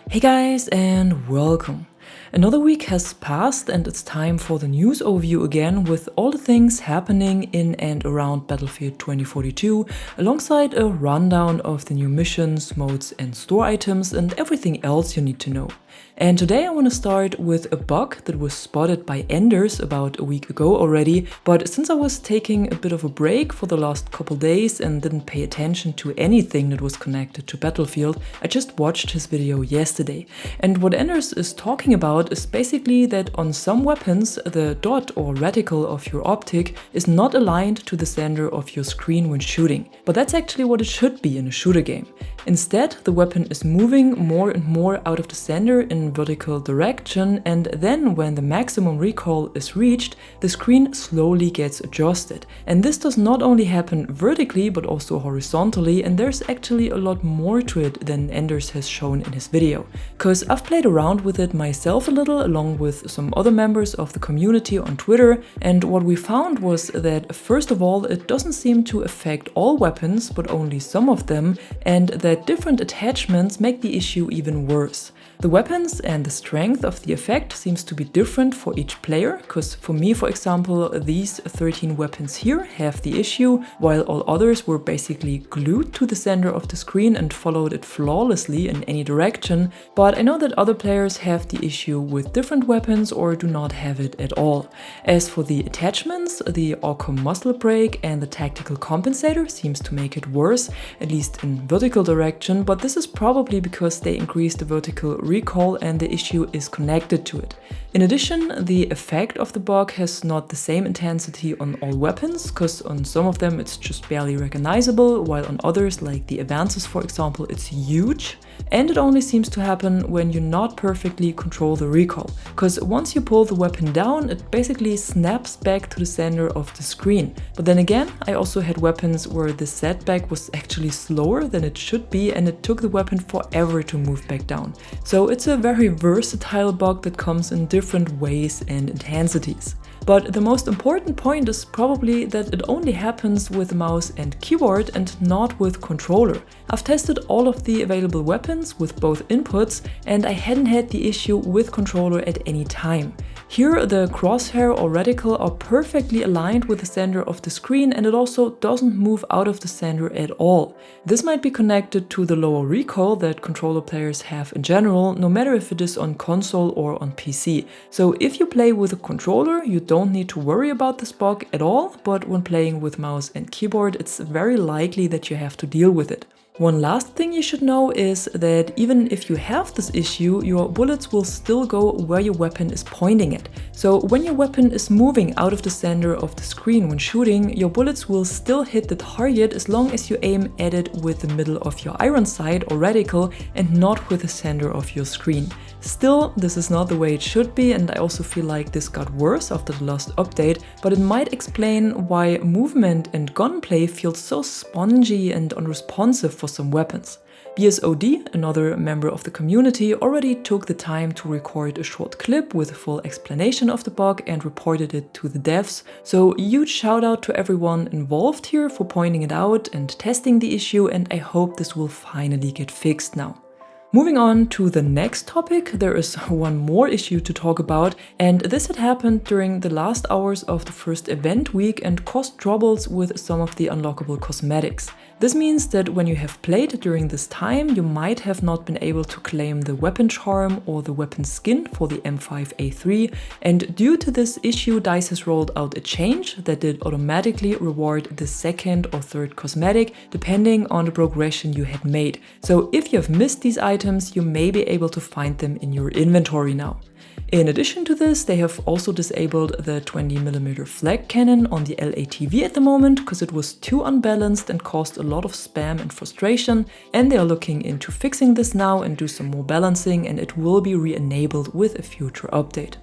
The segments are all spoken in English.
Hey guys, and welcome. Another week has passed and it's time for the news overview again with all the things happening in and around Battlefield 2042, alongside a rundown of the new missions, modes and store items and everything else you need to know. And today I want to start with a bug that was spotted by Enders about a week ago already, but since I was taking a bit of a break for the last couple days and didn't pay attention to anything that was connected to Battlefield, I just watched his video yesterday. And what Enders is talking about is basically that on some weapons the dot or reticle of your optic is not aligned to the center of your screen when shooting. But that's actually what it should be in a shooter game. Instead, the weapon is moving more and more out of the center in vertical direction, and then when the maximum recoil is reached, the screen slowly gets adjusted. And this does not only happen vertically but also horizontally, and there's actually a lot more to it than Enders has shown in his video. Cause I've played around with it myself a little along with some other members of the community on Twitter, and what we found was that first of all it doesn't seem to affect all weapons but only some of them, and that different attachments make the issue even worse. The weapons and the strength of the effect seems to be different for each player, because for me, for example, these 13 weapons here have the issue, while all others were basically glued to the center of the screen and followed it flawlessly in any direction. But I know that other players have the issue with different weapons or do not have it at all. As for the attachments, the Orcom muzzle brake and the tactical compensator seems to make it worse, at least in vertical direction, but this is probably because they increase the vertical recoil and the issue is connected to it. In addition, the effect of the bug has not the same intensity on all weapons, because on some of them it's just barely recognizable, while on others, like the advances for example, it's huge. And it only seems to happen when you not perfectly control the recoil, because once you pull the weapon down, it basically snaps back to the center of the screen. But then again, I also had weapons where the setback was actually slower than it should be, and it took the weapon forever to move back down. So it's a very versatile bug that comes in different ways and intensities. But the most important point is probably that it only happens with mouse and keyboard and not with controller. I've tested all of the available weapons with both inputs and I hadn't had the issue with controller at any time. Here the crosshair or reticle are perfectly aligned with the center of the screen, and it also doesn't move out of the center at all. This might be connected to the lower recoil that controller players have in general, no matter if it is on console or on PC. So if you play with a controller, you don't need to worry about this bug at all, but when playing with mouse and keyboard, it's very likely that you have to deal with it. One last thing you should know is that even if you have this issue, your bullets will still go where your weapon is pointing at. So when your weapon is moving out of the center of the screen when shooting, your bullets will still hit the target as long as you aim at it with the middle of your iron sight or reticle and not with the center of your screen. Still, this is not the way it should be, and I also feel like this got worse after the last update, but it might explain why movement and gunplay feels so spongy and unresponsive for some weapons. BSOD, another member of the community, already took the time to record a short clip with a full explanation of the bug and reported it to the devs, so huge shout out to everyone involved here for pointing it out and testing the issue, and I hope this will finally get fixed now. Moving on to the next topic, there is one more issue to talk about, and this had happened during the last hours of the first event week and caused troubles with some of the unlockable cosmetics. This means that when you have played during this time, you might have not been able to claim the weapon charm or the weapon skin for the M5A3, and due to this issue, DICE has rolled out a change that did automatically reward the second or third cosmetic depending on the progression you had made. So if you have missed these items, you may be able to find them in your inventory now. In addition to this, they have also disabled the 20mm flag cannon on the LATV at the moment because it was too unbalanced and caused a lot of spam and frustration, and they are looking into fixing this now and do some more balancing, and it will be re-enabled with a future update.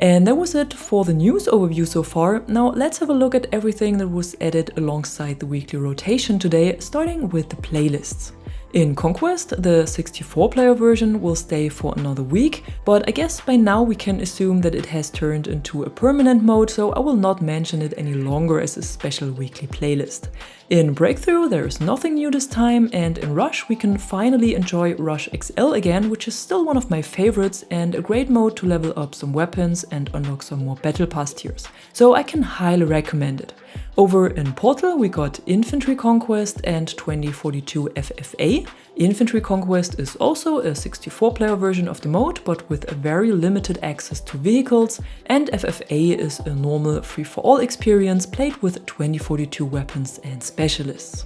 And that was it for the news overview so far. Now let's have a look at everything that was added alongside the weekly rotation today, starting with the playlists. In Conquest, the 64-player version will stay for another week, but I guess by now we can assume that it has turned into a permanent mode, so I will not mention it any longer as a special weekly playlist. In Breakthrough, there is nothing new this time, and in Rush, we can finally enjoy Rush XL again, which is still one of my favorites and a great mode to level up some weapons and unlock some more Battle Pass tiers. So I can highly recommend it. Over in Portal, we got Infantry Conquest and 2042 FFA. Infantry Conquest is also a 64-player version of the mode, but with a very limited access to vehicles, and FFA is a normal free-for-all experience played with 2042 weapons and specialists.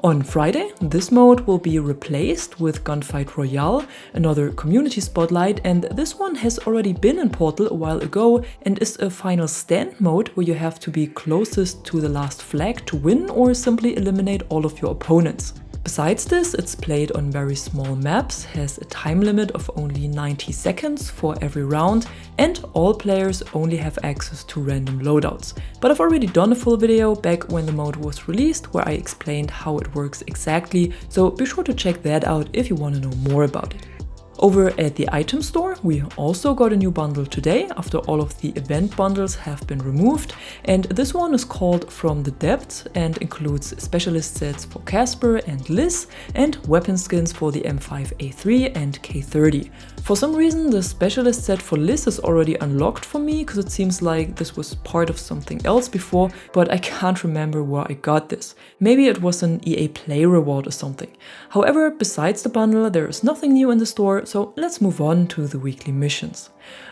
On Friday, this mode will be replaced with Gunfight Royale, another community spotlight, and this one has already been in Portal a while ago and is a final stand mode where you have to be closest to the last flag to win or simply eliminate all of your opponents. Besides this, it's played on very small maps, has a time limit of only 90 seconds for every round, and all players only have access to random loadouts. But I've already done a full video back when the mode was released where I explained how it works exactly, so be sure to check that out if you want to know more about it. Over at the item store, we also got a new bundle today after all of the event bundles have been removed, and this one is called From the Depths and includes specialist sets for Casper and Liz and weapon skins for the M5A3 and K30. For some reason, the specialist set for Liz is already unlocked for me because it seems like this was part of something else before, but I can't remember where I got this. Maybe it was an EA Play reward or something. However, besides the bundle, there is nothing new in the store, so let's move on to the weekly missions.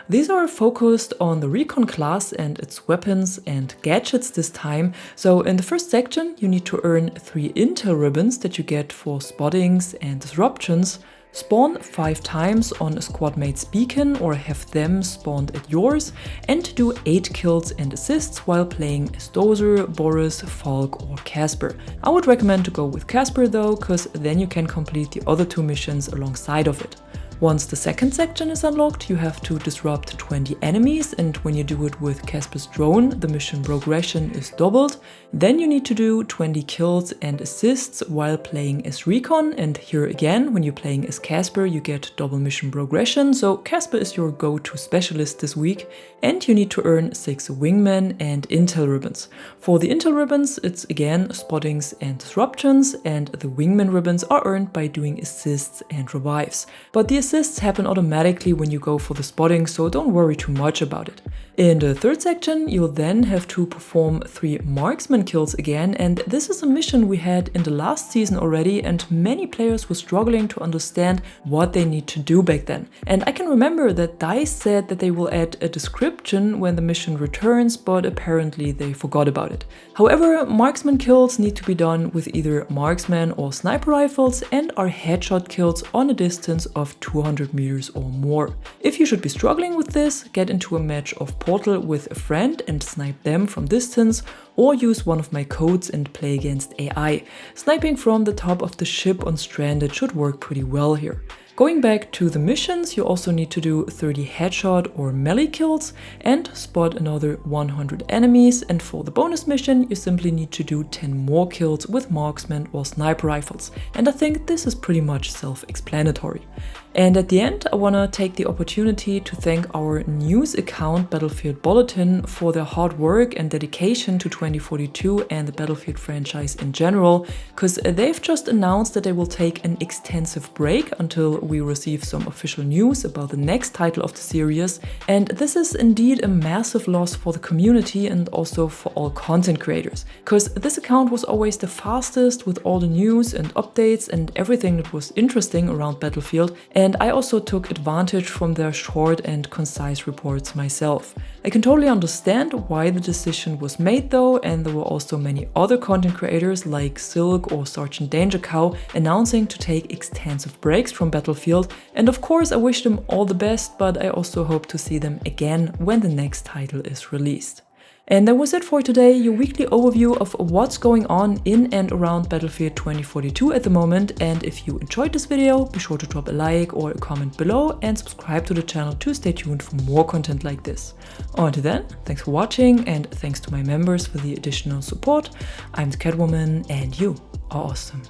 These are focused on the Recon class and its weapons and gadgets this time. So in the first section, you need to earn 3 intel ribbons that you get for spottings and disruptions, spawn 5 times on a squad mate's beacon or have them spawned at yours, and do 8 kills and assists while playing as Dozer, Boris, Falk or Casper. I would recommend to go with Casper though, cause then you can complete the other 2 missions alongside of it. Once the second section is unlocked, you have to disrupt 20 enemies, and when you do it with Casper's drone, the mission progression is doubled. Then you need to do 20 kills and assists while playing as Recon, and here again, when you're playing as Casper, you get double mission progression, so Casper is your go-to specialist this week, and you need to earn 6 wingmen and intel ribbons. For the intel ribbons, it's again spottings and disruptions, and the wingman ribbons are earned by doing assists and revives. But the assists happen automatically when you go for the spotting, so don't worry too much about it. In the third section, you'll then have to perform 3 marksman kills again, and this is a mission we had in the last season already, and many players were struggling to understand what they need to do back then. And I can remember that DICE said that they will add a description when the mission returns, but apparently they forgot about it. However, marksman kills need to be done with either marksman or sniper rifles and are headshot kills on a distance of 200 meters or more. If you should be struggling with this, get into a match of Portal with a friend and snipe them from distance, or use one of my codes and play against AI. Sniping from the top of the ship on Stranded should work pretty well here. Going back to the missions, you also need to do 30 headshot or melee kills and spot another 100 enemies, and for the bonus mission you simply need to do 10 more kills with marksman or sniper rifles, and I think this is pretty much self-explanatory. And at the end, I want to take the opportunity to thank our news account Battlefield Bulletin for their hard work and dedication to 2042 and the Battlefield franchise in general, because they've just announced that they will take an extensive break until we receive some official news about the next title of the series, and this is indeed a massive loss for the community and also for all content creators, because this account was always the fastest with all the news and updates and everything that was interesting around Battlefield, and I also took advantage from their short and concise reports myself. I can totally understand why the decision was made though, and there were also many other content creators like Silk or Sergeant Danger Cow announcing to take extensive breaks from Battlefield, and of course I wish them all the best, but I also hope to see them again when the next title is released. And that was it for today, your weekly overview of what's going on in and around Battlefield 2042 at the moment. And if you enjoyed this video, be sure to drop a like or a comment below and subscribe to the channel to stay tuned for more content like this. Until then, thanks for watching and thanks to my members for the additional support. I'm the Catwoman and you are awesome.